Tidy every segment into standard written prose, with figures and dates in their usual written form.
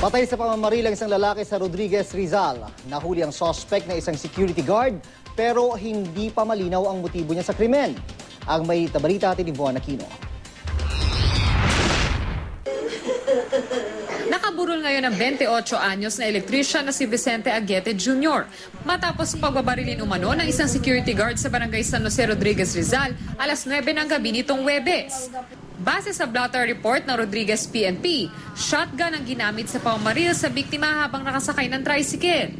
Patay sa pamamaril ang isang lalaki sa Rodriguez, Rizal. Nahuli ang suspect na isang security guard pero hindi pa malinaw ang motibo niya sa krimen. Ang may tabalita atin ni Von Aquino. Nakaburol ngayon ng 28 anyos na elektrician na si Vicente Aguete Jr. matapos pagbabarilin umano ng isang security guard sa barangay San Jose Rodriguez, Rizal alas 9 ng gabi nitong Huwebes. Base sa blotter report ng Rodriguez PNP, shotgun ang ginamit sa pamamaril sa biktima habang nakasakay ng tricycle.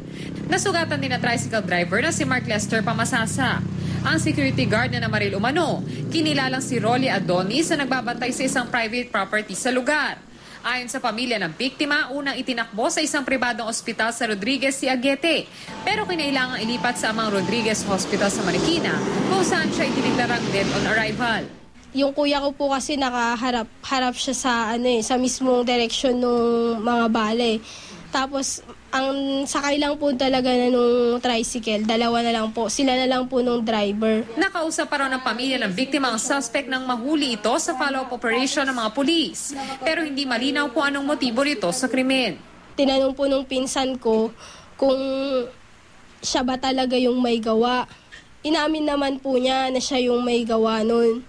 Nasugatan din ang tricycle driver na si Mark Lester Pamasasa. Ang security guard na namaril umano, kinilalang si Rolly Adonis na nagbabantay sa isang private property sa lugar. Ayon sa pamilya ng biktima, unang itinakbo sa isang pribadong ospital sa Rodriguez si Aguete. Pero kinailangang ilipat sa Amang Rodriguez Hospital sa Marikina kung saan siya itiniglarang dead on arrival. Yung kuya ko po kasi nakaharap siya sa mismong direksyon ng mga bale. Tapos ang sakay lang po talaga na nung tricycle, dalawa na lang po. Sila na lang po nung driver. Nakausap pa raw ng pamilya ng biktima ang suspect nang mahuli ito sa follow-up operation ng mga pulis. Pero hindi malinaw kung anong motibo nito sa krimen. Tinanong po nung pinsan ko kung siya ba talaga yung may gawa. Inamin naman po niya na siya yung may gawa nun.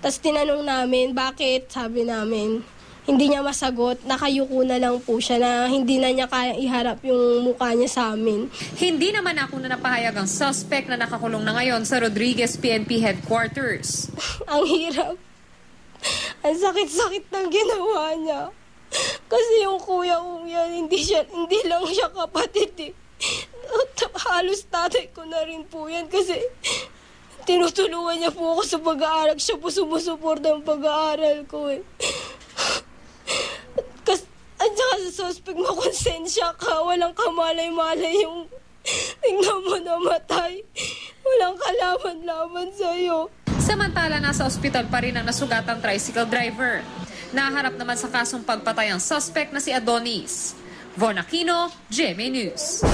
Tapos tinanong namin, bakit? Sabi namin, hindi niya masagot. Nakayuko na lang po siya na hindi na niya kaya iharap yung mukha niya sa amin. Hindi naman ako na napahayag ang suspect na nakakulong na ngayon sa Rodriguez PNP headquarters. Ang hirap. Ang sakit-sakit ng ginawa niya. Kasi yung kuya kong yan, hindi lang siya kapatid eh. Halos tatay ko na rin po yan kasi tinutulungan niya po ako sa pag-aaral. Siya po sumusuporta ng pag-aaral ko eh. At saka sa suspect, makonsensya ka. Walang kamalay-malay yung tingnan mo namatay. Walang kalaban-laban sa'yo. Samantala, nasa ospital pa rin ang nasugatang tricycle driver. Naharap naman sa kasong pagpatay ang suspect na si Adonis. Von Aquino, GMA News.